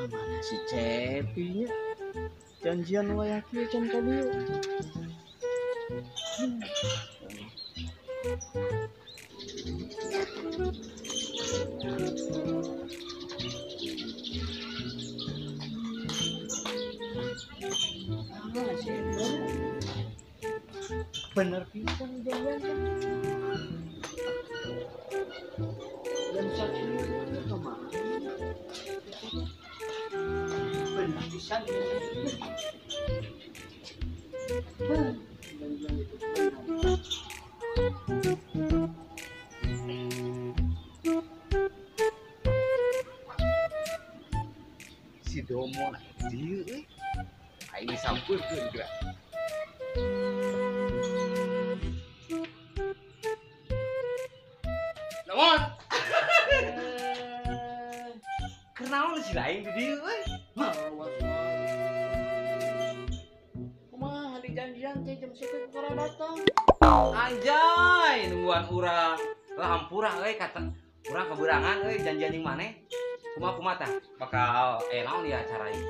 Kemana si Cepinya? Janjian wayaki can tadi. Bener pisan janjian kan. Dan saksi kemana? Bener pisan. Si Domo dieu euy. Aing disampeurkeun geura. Naon? Kenaon si lain di dieu euy? Kumaha di janjian teh jam 1 kora datang. Anjay, nungguan urang. Lah hampura euy kata urang keberangan euy janjian jeung maneh. Kumaha tah bakal naon ya acara ieu?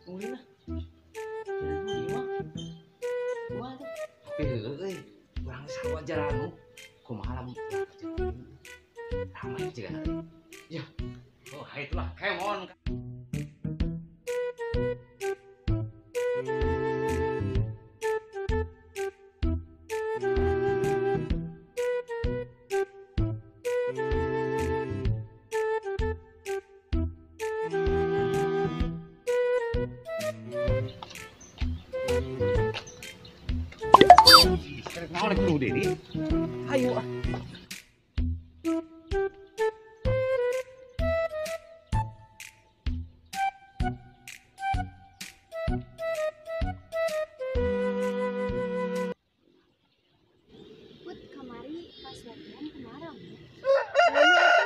Ulin lah. Jadi mah. Kumaha teh? Tapi heueuh euy, urang sawajar anu kumaha lamun ramai juga nanti. Ya. Oh, itulah kemon. Mau lagi dulu deh, ayo ah. Put kamari pas latihan kemarang.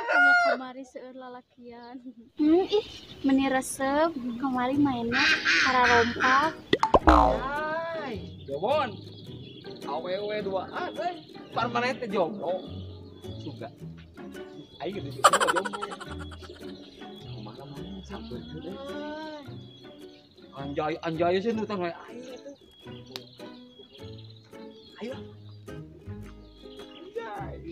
Kamu kamari seueur lalakian. Ih, meni resep kamari mainnya para rompak. Ay, Jomon. Awewe duaan, permanen teh jomblo. Suga. Ayo gitu jomblo. Kumaha mah sampeurkeun deui. Anjay sih nu teh ayo itu. Ayo. Anjay.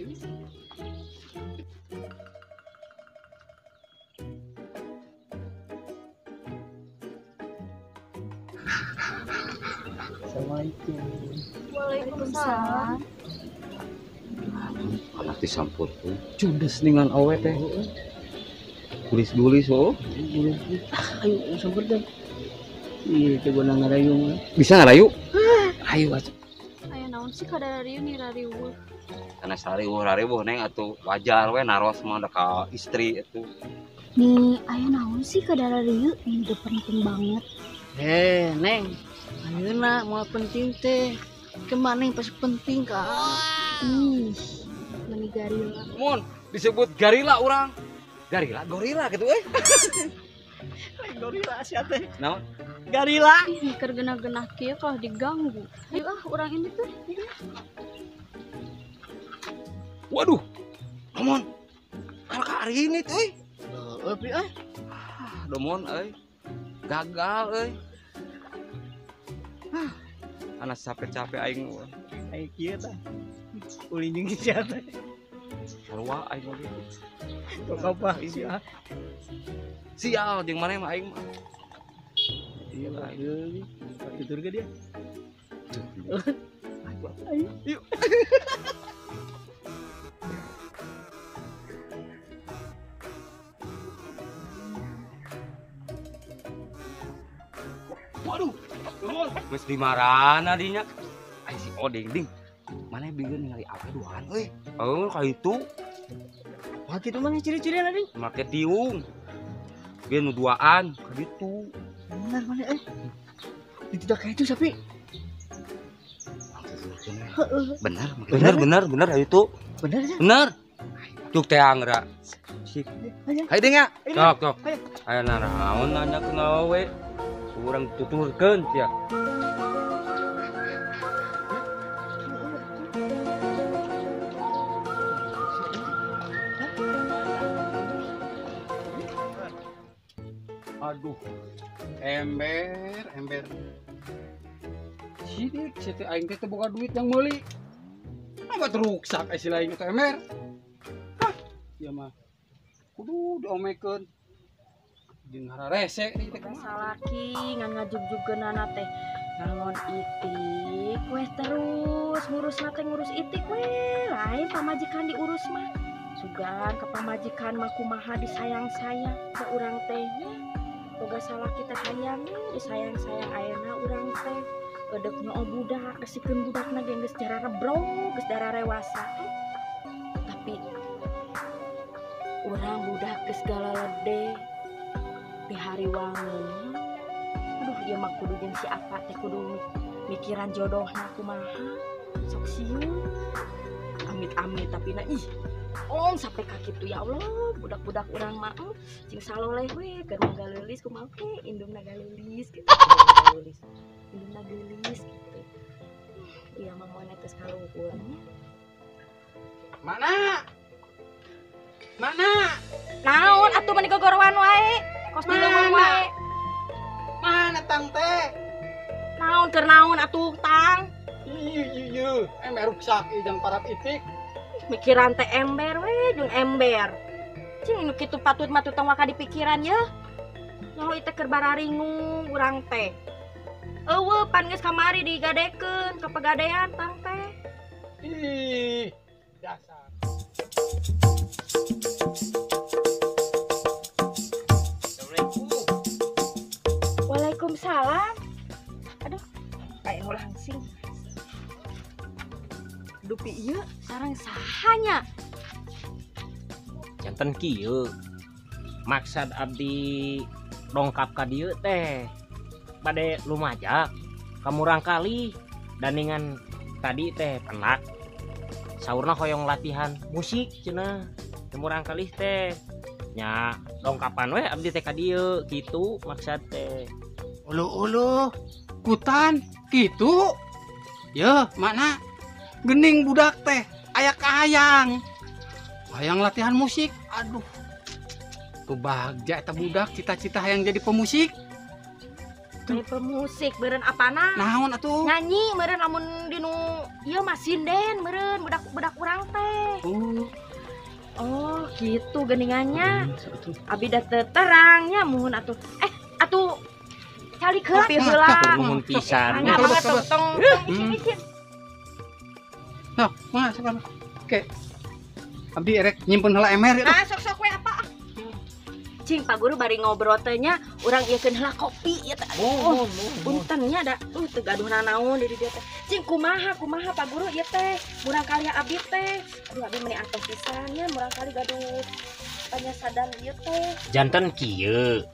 Assalamualaikum. Waalaikumsalam. Anak disampur tuh. Judes dengan awet teh. Tulis oh. Ayo samper deh. Iya, coba ngarayung. Bisa ngarayu? Ayo aja. Aya naon sih kada rieu ni rariweuh. Karena rariwuh neng atuh wajar we naros mah da ka istri itu. Nih, aya naon sih kada rieu? Ini udah penting banget. Neng. Ayeuna mau penting teh. Kemana yang pas penting kak? Ih, meni garila. Mun disebut garila orang. Gorila gitu Gorila sia teh. Naon? Garila. Ih, mikir genah-genah kieu kalau diganggu. Ayo urang ini tuh. Waduh. Domon. Kalau hari ini tuh. Euy. Domon gagal anak capek-capek aing Ayo kieu tah. Ulin jeung sia teh. sarua aing lagi. Kok apa sia? Sial jeung maneh mah aing mah. Iya lah. Tidur ke dia? Ayo. Yuk. Waduh, Domon. Geus di marana dinya? Ai si Odeng ding. Mana bikin ningali apa duaan euy? Oh, ka itu. Wah, kitu mah ciri-cirian ding. Make tiung. Bieu nu duaan ka ditu. Benar mana Tidak kayak itu sapi. Benar ayo tuh. Benar ya? Benar. Cuk teh anggra. Sip. Hayu ding ya. Cok. Ayo. Aya naraon nanya ke we. Urang tuturkeun sia. Aduh. Ember. Sidik, situ aing teh boga duit yang meuli. Apa teruksak aya lain itu ember? Hah, ieu mah. Kudu diomekeun. Jeung hararese ieu teh kumaha? Salaki ngan ngajug-jugeunana teh ngangon itik weh terus ngurus ngurus itik weh lain pamajikan diurus mah sugan ke pamajikan mah kumaha disayang-sayang ke urang teh boga salaki teh hayang disayang-sayang ayeuna urang teh edekna budak resikeun budakna ge geus jara rebrog geus dara rewasa tapi urang budak geus galalede di hari wangun aduh dia mah kudu jeung si apa teh kudu mikiran jodohna kumaha sok sieun amit-amit tapi na ih sampai ka kitu ya Allah budak-budak urang mah cing saloleh we keur magaleulis kumaha we indungna galeulis gitu indungna geulis gitu ieu mah moal netes kaluhurnya Mana? naon atuh mani gogorowan wae kos dileuweung wae Mana tang teh? naon keur naon atuh tang Iya, ember ruksak jeung parap itik. mikiran teh ember we jeung ember cing nu kitu patut mah tutang waka dipikiran ya nyaho ieu teh keur bararingung urang teh eueuh pan geus kamari digadekeun ka pegadean tang teh Ih, dasar. Waalaikumsalam aduh kayak nu langsing dupi ieu sareng sahanya janten kieu maksud abdi dongkap ka dieu teh bade lumajak ka Murang Kali daningan tadi teh penak saurna hoyong latihan musik cenah di Murang Kali teh nya dongkapan we abdi teh ka dieu kitu maksud teh Ulu kutan gitu. Ya, mana? Gening budak teh, ayak ayang. Hayang latihan musik. Aduh. Tuh bahagia eta budak cita-cita hayang jadi pemusik. Kayak pemusik beureun apana Naon atuh? nyanyi meureun lamun dinu ieu mah sinden meureun budak-budak urang teh oh gitu geningannya abi da teu terangnya muhun atuh atuh calik kopi heula nuhun pisan anya banget tong bikin Nah, mana sabar. Oke. Abdi erek nyimpen heula emer ya. sok we apa cing Pak Guru bari ngobrol teh nya urang iekeun heula kopi ya teh punten nya da teu gaduh nanaon di dieu teh cing kumaha Pak Guru ieu teh Murang Kali abdi teh aduh abdi meuni antos pisan nya Murang Kali gaduh tanya sadan ieu teh janten kieu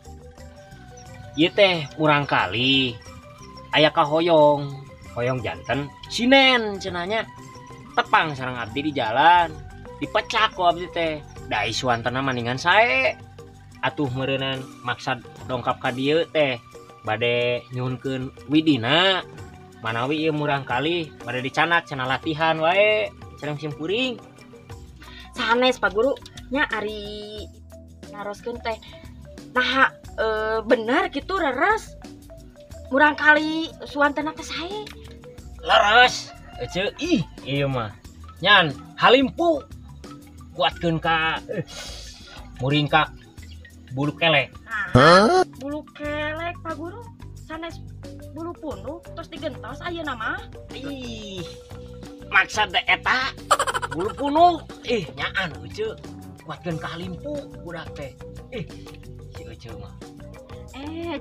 ieu teh Murang Kali aya kahoyong janten sinen cenanya tepang sareng abdi di jalan dipecak ku abdi teh da isuantana maningan sae atuh meureunan maksad dongkap ka dieu teh bade nyuhunkeun widina manawi ieu Murang Kali bade dicanak cenah latihan wae cenah simpuring sanes Pak Guru nya ari naroskeun teh nah bener gitu reres Murang Kali suantana teh sae leres ece ih ieu mah nyan halimpu kuatkeun ka muring ka bulu kelek bulu kelek Pak Guru sanes bulu punduk terus digentos ayeuna mah ih maksud teh eta bulu punuk nyaan ece kuatkeun ka halimpu budak teh si ece mah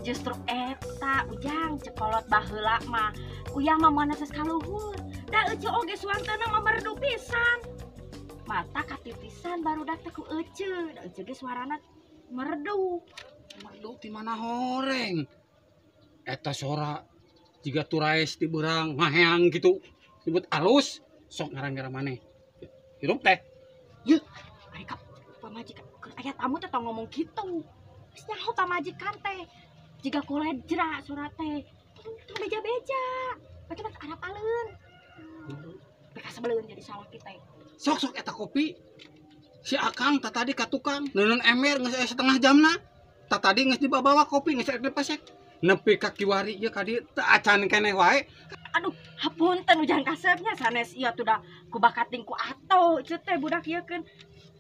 justru eta ujang cekolot baheula mah uyang mah moal netes kaluhur da ece oge suantana mah merdu pisan mata katipisan baru dak teh ku ece da ece ge suarana merdu Merdu di mana horeng? Eta sora jiga turais di berang ngaheang gitu. Disebut alus sok ngarang-ngarang maneh. Hirup teh. ari ka pamajikan keur aya tamu teh tong ngomong kitu geus nyaho pamajikan teh jiga kuledra surat teh tong beja-beja bagaimana arap aleun beka sebeleun jadi salah kita Sok eta kopi. Si Akang tadi ka tukang neunun ember geus aya setengah jamna. tak tadi geus dibawa kopi geus rek dipasek. Nepi ka kiwari ieu ka dieu teu acan keneh wae. Hapunten ujang kasepnya sanes ieu tuh da ku bakating ku ato ieu teh budak ieu keun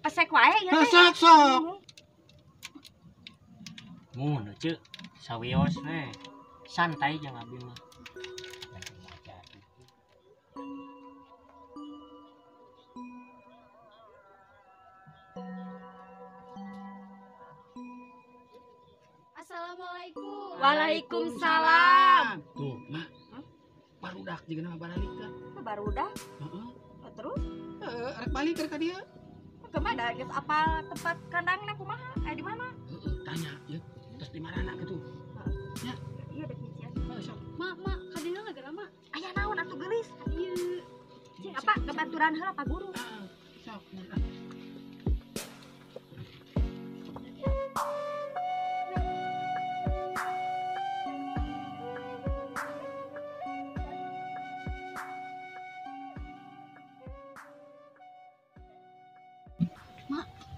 pesek wae ieu teh. Sok. Mun ceu sawios we. Santai jeung abi mah. Assalamualaikum. Waalaikumsalam. Tuh, mah. Barudak jeung nama baralika. Barudak Heeh. terus Rek balik ka dieu. kemana geus apa tempat kandangna kumaha di mana? Tanya ya, terus di mana gitu. Iya dek nyician. Sok. Mak, kadina lagi lama. Aya naon atuh geulis? Ieu. Cing apa kebaturan heula Pak Guru? Sok.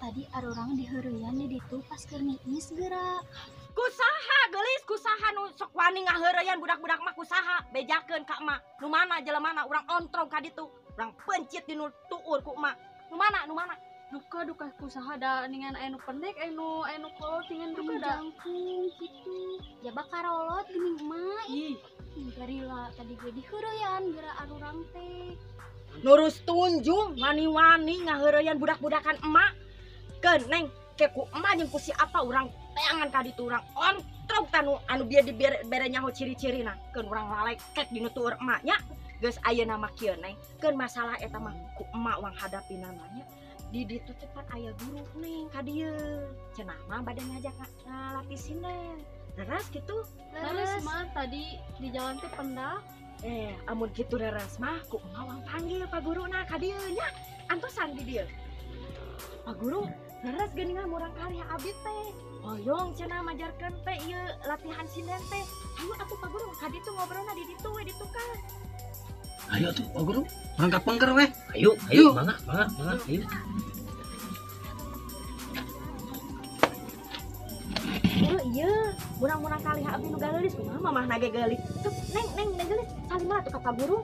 Tadi ada orang diheureuyan di ditu pas keur niis geura. Kusaha geulis kusaha nu sok wani ngaheureyan budak-budak mah kusaha bejakeun ka emak. Nu mana jelemana urang ontrong ka ditu. Urang pencit di nu tuur ku emak. Nu mana? Duka kusaha da ningan anu pendek anu kolot ningan duka da. Jangkung gitu. Ya bakar rolot geuning emak. Ih, Garila tadi ge diheureuyan geura arurang teh. nurus tunjung wani-wani ngaheureyan budak-budakan emak. Keneng keku emak jeung ku si apa urang teangan ka ditu urang ontrong tanu anu bieu dibere nyaho ciri-cirina keun urang lalekek dinu tueur emak nya geus ayeuna mah kieu neng keun masalah eta mah ku emak wang hadapina nya di ditu cepat aya guru neng ka dieu cenah mah bade ngajak ngalapisin neng leres kitu Leres mah tadi di jalan teh pendak. Amun kitu leres mah ku emak wang panggil Pak Guruna ka dieu nya antosan di dieu Pak Guru leres geuningan murang karya abdi teh. Hoyong cenah majarkeun teh ieu latihan sinden teh. Ayo atuh Pak Guru ka ditu ngobrolna di ditu we ditu kan. Ayo tuh, Pak Guru. Rangka pengker weh. Ayo, Yuk. mangga, ayo. Guru ieu murang-murang kali abdi nu geulis kumaha mamah nage geulis. Tuh neng geulis salimah atuh ka Pak Guru.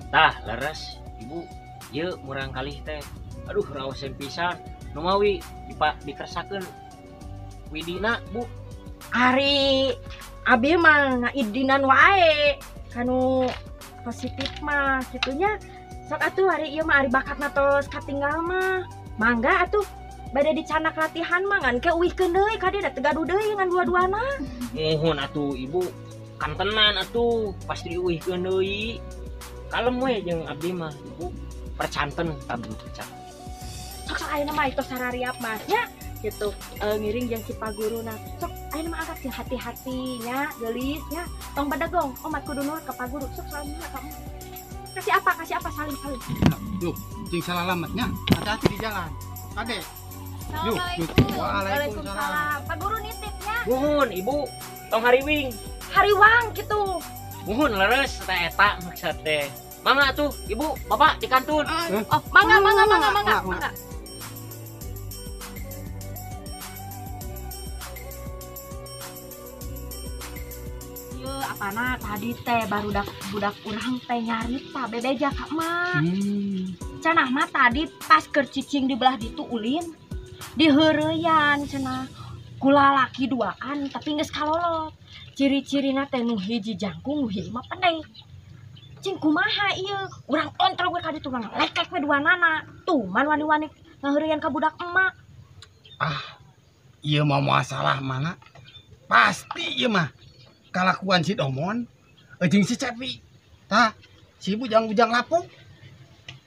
Tah, leres, Ibu. Ieu murang kalih teh. Aduh, raosen pisan. Nu mawi dikersakeun widina, Bu. Ari abdi mah ngaidinan wae kanu positif mah kitunya. Sok atuh hari ieu mah ari bakatna tos katinggal mah. Mangga atuh bade dicanak latihan mah ngan keuwihkeun deui ka dieu da teu gaduh deui ngan dua-duana. Mohon atuh Ibu. Kantenan atuh pasti diuihkeun deui. Kalem we jeung abdi mah, Ibu. Percanten abdi percan. Sok ayeuna mah itu sarariap mah nya gitu ngiring jeung si Pak Guruna. Sok ayeuna mah angkat jeung hati-hati nya geulis nya. Tong badagong omat kudu nurut ka Pak Guru. Sok salim ka kamu. Kasih apa salim. Yuk, cing salah alamatnya. Hati-hati di jalan. Ade. Yuk. Waalaikumsalam. Pak Guru nitipnya. Mohon Ibu, tong hariwing. Hariwang gitu. Mohon leres teh eta maksud teh. Mangga tuh, Ibu, Bapak di kantun. Oh, mangga. Ieu apana tadi teh barudak budak urang teh nyarita bebeja ka emak. Cenah mah tadi pas keur cicing di belah ditu ulin diheureyan cenah ku lalaki duaan tapi geus kalolot. Ciri-cirina teh nu hiji jangkung nu hiji mah pendek. Cing kumaha ieu urang ontrong we ka ditu urang lekek we duanana. Tuh man wani-wani ngaheureyan ka budak emak. Ieu mah masalah mana? Pasti ieu mah kalakuan si Domon jeung si Cepi. Tah, si bujang-bujang lapuk.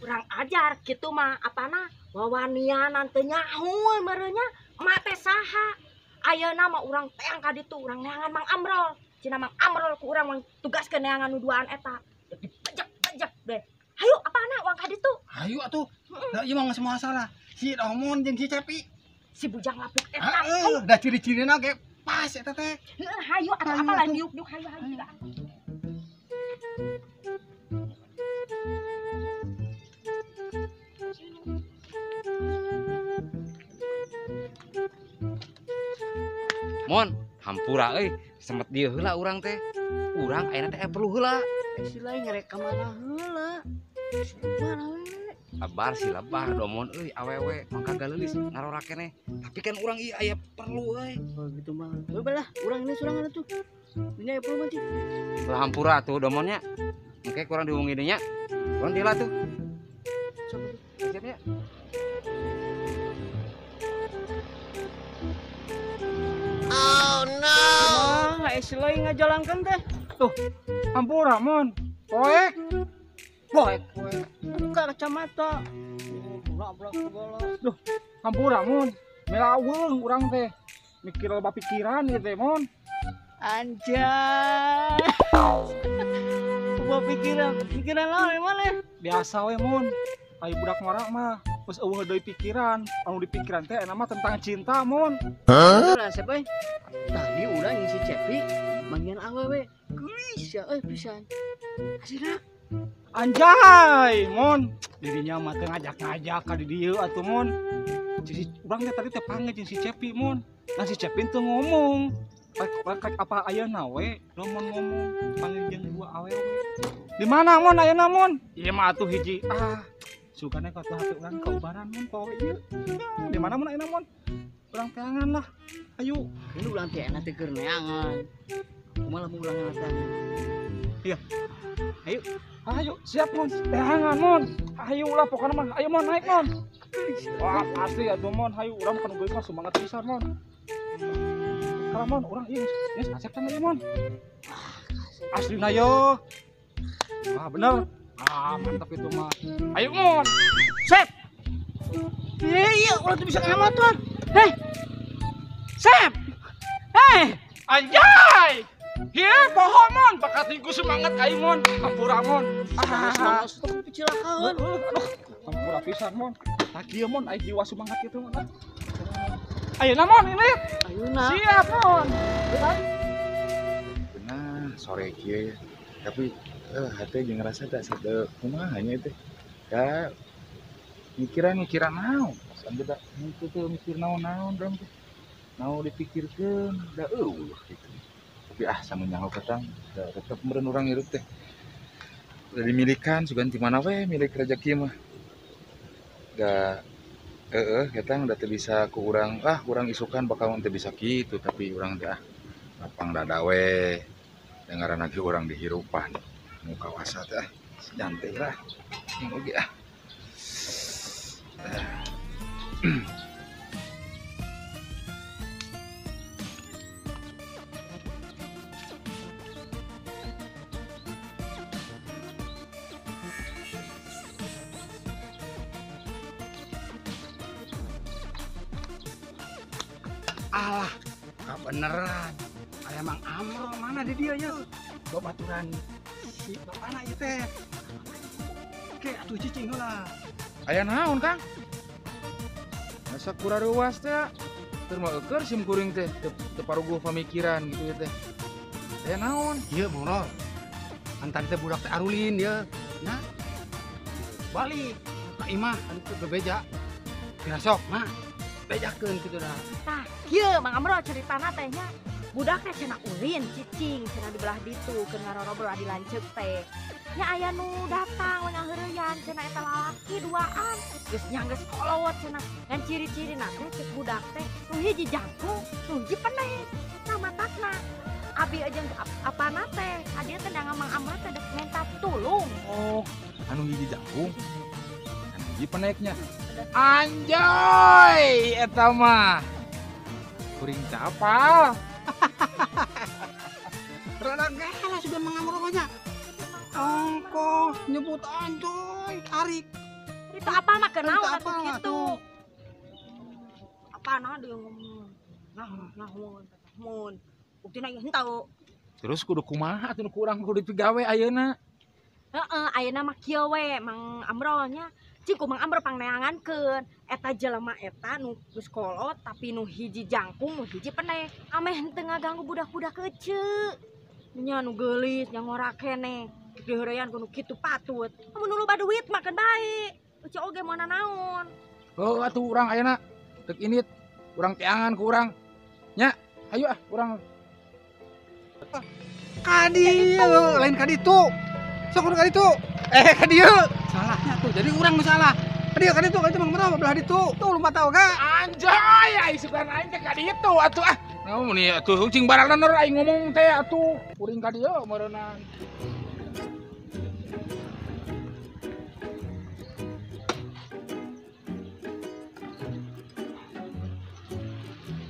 Urang ajar kitu mah apana wawanianan teu nyaho merenya emak teh saha. Ayeuna mah urang teang ka ditu urang neangan Mang Amrol. Cina Mang Amrol ku urang mang tugaskeun neangan nu duaan eta. Dipejek deh. Hayu apana uang ka ditu? Hayu atuh. Da ieu mah geus masalah. Si Domon jeung si Cepi. Si bujang lapuk teh. Heeh, da ciri-cirina ge pas eta teh. Hayu atuh apa lain diuk-diuk hayu. Mon, hampura euy, semet dieu heula urang teh. Urang ayeuna teh perlu heula. Si lain ngerek ka mana heula. Mana we? Lebar sih lebar domon euy awewe mangka galeulis ngarora keneh. Tapi kan urang ieu aya perlu euy. Oh gitu mah. Balah, urang ini sorangan atuh. Ini aya perlu mah cik. Lah hampura tuh domonnya. Engke kurang diwungi deui nya. Urang diheula tuh. Siap ya. Nah, si lain ngajalankan teh. Hampura mon. Poek. Poek. Buka kacamata. Blak segala. Hampura mon. Melaweung urang teh. Mikir loba pikiran ieu teh mon. Anjay. Gua pikiran naon mana? Biasa we mon. Ayo budak ngora mah geus eueuh deui pikiran. Anu di pikiran teh eta mah tentang cinta mon. Lah siapa? Tadi udah ngisi Cepi manggil awewe. Geus ya pisan. Asina. Anjay, mon. Dirinya mah teu ngajak-ngajak ka di dieu atuh mon. Si urang teh tadi teh panggil jeung si Cepi mon. Nah si Cepi teu ngomong. Rek apa ayeuna we? Mun ngomong panggil jeung dua awewe. Di mana mon ayeuna mon? Ieu mah atuh hiji. Sugana ka hati urang kaubaran mon poe ieu. Di mana mon ayeuna mon? Urang teangan lah. Ayo. Ini ulang teh enak teh keur neangan. Kumaha lamun ulang teh? Iya. Ayo, siap mon. Teangan mon. Ayo lah pokoknya mah. Ayo mon naik mon. Wah, pasti atuh mon. Ayo urang kan geus mah semangat pisan mon. Kalau mon urang ieu geus asep teh ieu mon. Aslina yo. Wah, bener. Mantap itu mah. Ayo mon. Sep. Iya, ulah tuh bisa ngamat tuan. Hei. Sep. Hei. Anjay. Hieu poho mon, bakat iku semangat ka mon. Hampura mon. Semangat tuh kecelakaan. Aduh, hampura pisan mon. Tak kieu mon, aya jiwa semangat kitu mon. Ayeuna mon ini. Ayeuna. Siap mon. Benar sore kieu tapi hati jeung ngerasa tak sadeu kumaha nya teh ya mikiran naon sambil tak itu tuh mikir naon dong teh naon dipikirkeun da gitu tapi sama nyaho katang da tetep meureun urang hirup teh udah dimilikan sugan ti mana we milik rezeki mah da ketang da teu bisa ku urang urang isukan bakal teu bisa kitu tapi urang teh lapang dada we dengaran lagi orang dihirupan muka wasa teh nyantai lah yang oke Alah, beneran. Aya Mang Amro mana di dia ya? Babaturan si bapana ieu teh. Oke, atuh cicing heula. aya naon Kang asa kuraruas teh keur mah eukeur sim kuring teh teu paruguh pamikiran gitu teh aya naon Ieu Moro. Antar teh budak teh Arulin ya. Nah. Balik ka imah anu teu bebeja. Kira sok mah. Bejakeun kitu dah. Tah, kieu Mang Amro ceritana teh nya. Budak teh cenah ulin cicing cenah di belah ditu keur ngarorobro di lanceuk teh. Nya aya nu datang we ngaheureyan cenah eta lalaki duaan. Geus nyanggeus kolot cenah. Ngan ciri-cirina teh cek budak teh nu hiji jangkung, nu hiji peneh. Nah matakna. Abi aja apana teh? Adieu teh da Mang Amro teh dek minta tulung. oh anu hiji jangkung anu hiji peneknya anjoy eta mah kuring capal Rada galah sudah Mang Amro banyak. Ongkoh nyebut anjoy tarik. Itu apa mah kenaon Itu atuh apa kitu? tuh? Apana dia ngomong? Nah, mun. Buktina ieu henteu. terus kudu kumaha atuh kurang kudu dipigawe ayeuna Heeh, ayeuna mah kieu we Mang Amro nya. Cing ku Mang Amro pangneangankeun eta jelema eta nu geus kolot tapi nu hiji jangkung nu hiji peneh. Ameh henteu ngaganggu budak-budak keceu. Nya nu geulis nya ngora keneh. Diheureyan kudu kitu patut. Mun nu loba duit makan bae. Eueuh oge moana naon. oh atuh urang ayeuna tek init urang teangan ku urang nya Ayo urang. Kadieu, lain kaditu. Sok kaditu. Kadieu. Salahnya tuh. Jadi urang nu salah. Kaditu mang berapa belah ditu. Tuh lu tahu ga? Anjay, ai sugan aing teh ka ditu atuh ah. Naon nih atuh cing barangna nor aing ngomong teh atuh. Kuring ka dieu meureunna.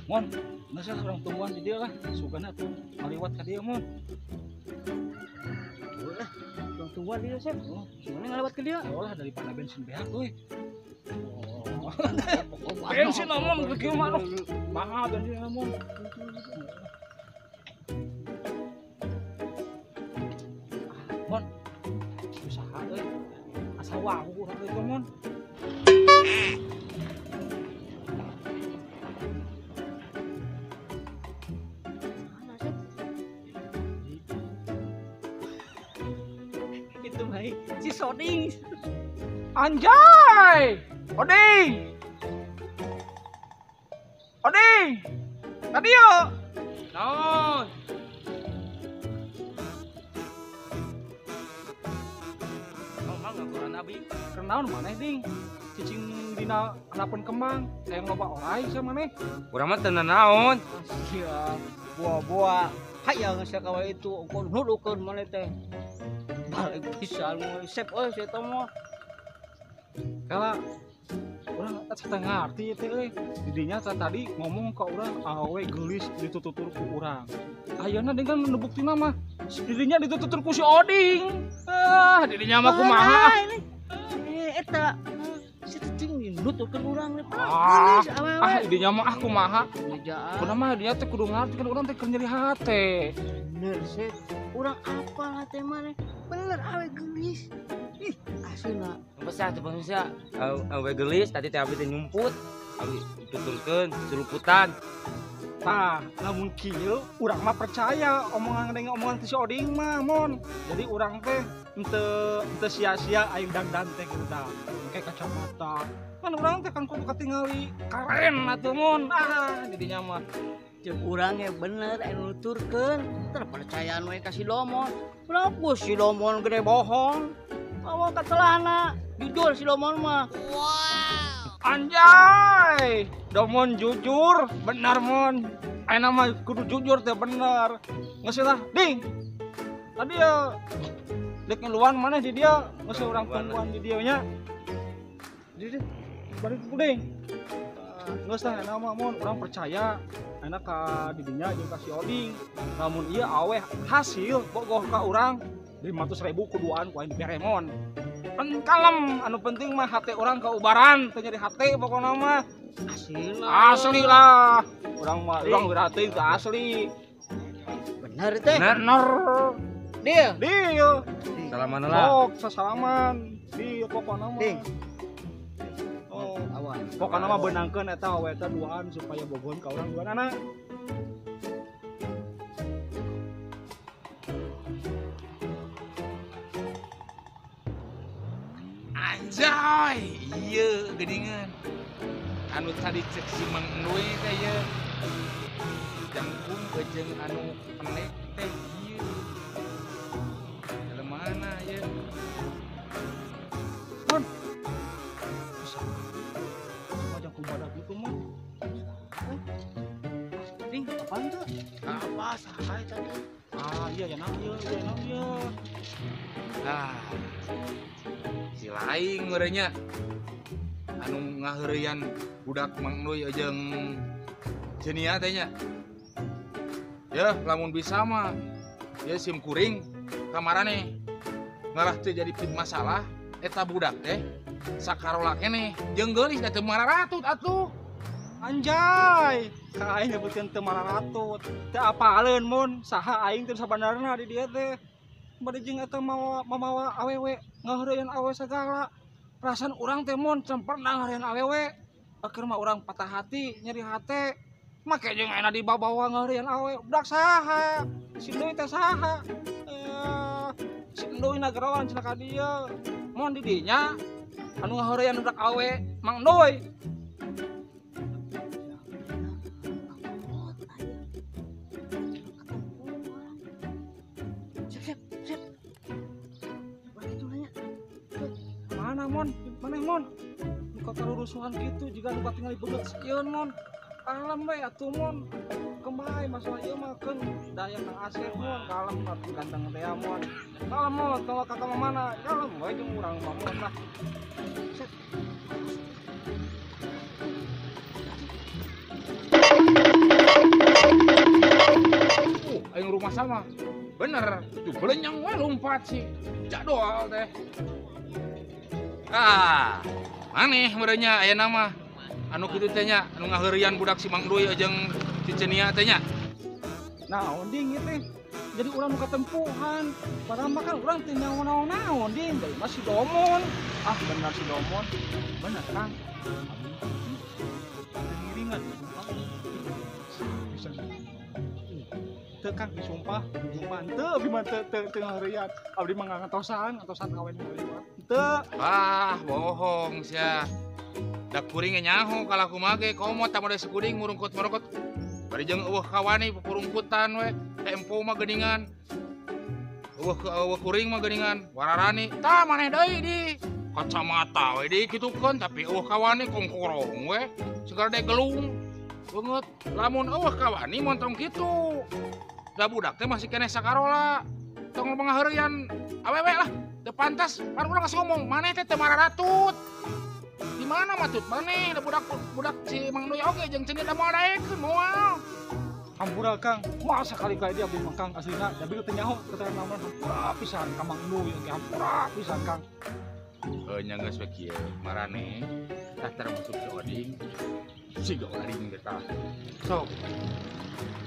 Mon, nasa orang tungguan di dia lah. Sugana tuh ngaliwat ka dieu mon. Orang tua dia sep. Gimana ngelewat ke dia? Olah daripada bensin beak euy. Bensin namun begitu mah mahal bensin namun. Mon, usaha euy. Asa wahu urang itu mon. Itu baik. Si Soding. Anjay! Oding! Oding! Tadi yo. Naon? Ngomong ngakuran abi. Kenaon maneh ding? Cicing dina harapan kembang. Yang loba orai sama maneh. Urang mah teu naon. Sia, buah-buah. Hayang sia kawa itu ukun nudukeun mana teh. Balik pisan sep euy saya teh mah. Kala urang tak ngarti teh euy. Didinya tadi ngomong ke urang awe geulis ditututur ku urang. Ayeuna dengan buktina mah didinya ditututur ku si Oding. Didinya mah kumaha? Eta si cicing nutukeun urang nih. Didinya mah kumaha? Ngejaan. Kunaha mah dia teh kudu ngarti kan urang teh keur nyeri hate. Bener sep. Urang apa teh mah bener awe geulis. Ih, asuna. Basa teh bangsa. Awe gelis tadi teh abi teh nyumput. Abi tuturkeun celuputan. Tah, lamun kieu urang mah percaya omongan si Oding mah mon. Jadi urang teh henteu sia-sia aing dandan teh kitu tah. Pakai kacamata. Kan urang teh kan kudu katingali keren atuh mon. Didinya mah Cek urang ya bener anu nuturkeun. Terpercayaan we ka si Domon. Kenapa si Domon gede bohong? Awa katelana. Jujur si Domon mah. anjay. Domon jujur, benar mon. Ayeuna mah kudu jujur teh bener. Geus lah, ding. Tadi ya dek ngeluan mana di dia, geus urang tungguan di dieu nya. Jadi balik ku ding. Geus tah ayeuna mah mon urang percaya. Ayeuna ka didinya jeung ka si Oding. Lamun ieu aweh hasil bogoh ka urang 500.000 kuduaan ku aing dibere mon. Kalem, anu penting mah hati orang keubaran, teu nyeri hati pokona mah. Asli lah. Urang mah urang berarti teu asli. Bener teh. Bener. Dia. Dia. Salaman lah. Sok sasalaman. Dia pokona mah. Ding. Oh, Awan. pokona mah beunangkeun eta awe eta duaan supaya bogohan ka urang duanana. Anjay, iya gedingan. Anu tadi cek si Mang Ndoy teh ye. Jangkung jeung anu pendek teh ieu. Dalam mana ye? Mon. Sama jangkung badak gitu mah. Ding, apaan tuh? Apa saha tadi? Iya ya nang ieu. Ah. Si laing merenya anu ngaheureuyan budak Mang Ndoy jeung Cenia teh nya. Ya, lamun bisa mah ya sim kuring kamarane ngalah teu jadi masalah eta budak teh sakarola keneh jeung geulis da teu mararatut atuh. Anjay, ka aing nyebutkeun teu mararatut. Teu apaleun mun saha aing teu sabanarna di dieu teh. Bade jeung eta mamawa awewe ngaheureuyan awewe sagala. Perasaan urang teh mun can pernah ngaheureuyan awewe. Akhir mah urang patah hati, nyeri hate. Make jeung ayeuna dibawa ngaheureuyan awewe. Budak saha? Si Ndoy teh saha? Si Ndoy nagarawan cenah ka dieu. Mun di dinya anu ngaheureuyan budak awewe Mang Ndoy. maneh mon muka karurusuhan gitu jika nuka tinggal beget sekian mon kalem we atuh mon kembali masalah ieu mah keun daya Kang Asep mon kalem atuh ganteng teh mon kalem mon kalau kakak mana kalem we jeung urang mah mon lah. Set. Aing rumah sama bener tuh belenyang we lompat sih jadwal teh. Maneh merenya aya nama anu kitu teh nya anu ngaheurian budak si Mang Duy jeung si Cenia teh nya. Naon ding ieu teh? Jadi urang muka tempuhan. Padahal mah kan urang teh naon-naon ding, deui mah si Domon. Bener si Domon. Bener Kang. Ngiringan. Teu Kang disumpah teu abdi mah teu ngaheurian. Abdi mah ngantosan kawin ngaheurian. Teu. Bohong sia. Da kuring nyaho kalau kumaha ge komo tah mode sekuring murungkut-murungkut. Bari jeung eueuh kawani pupurungkutan we, tempo mah geuningan. Eueuh kuring mah geuningan, wararani. Tah maneh deui di kacamata we di kitukeun tapi eueuh kawani kongkorong we. Segala dek gelung. Beungeut lamun eueuh kawani montong kitu. Da budak teh masih keneh sakarola. Tong ngaheurian awewe lah. Teu pantas, pan urang geus ngomong, maneh teh teu mararatut. Di mana matut maneh da budak si Mang Duy oge jeung Cenia da moal daekeun moal. Hampura Kang, masa kali dia abdi mah Kang aslina da bieu teu nyaho keterangan naon hampura pisan ka Mang Duy oge hampura pisan Kang. Nya geus we kieu, marane tah termasuk si Oding. Siga Oding ge tah. Sok.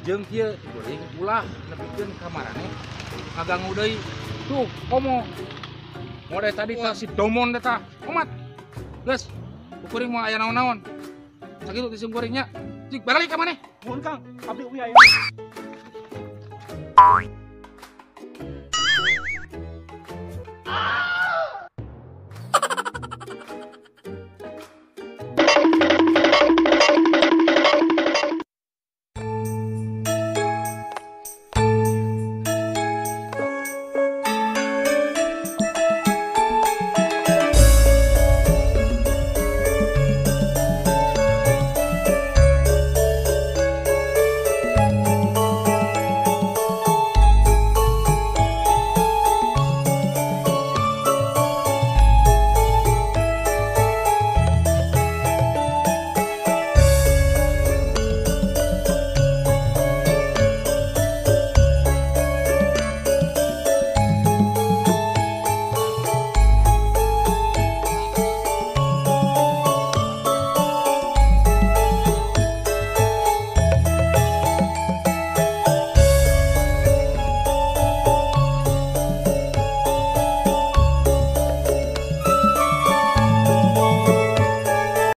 Jeung kieu kuring ulah nepikeun ka marane. Ngaganggu deui. Tuh, komo. Mode tadi tah si Domon teh tah. Omat. Geus, kuring mau aya naon-naon. Sakitu ti sim kuringnya. Cik balik ka maneh. Mun Kang, abdi uya aya.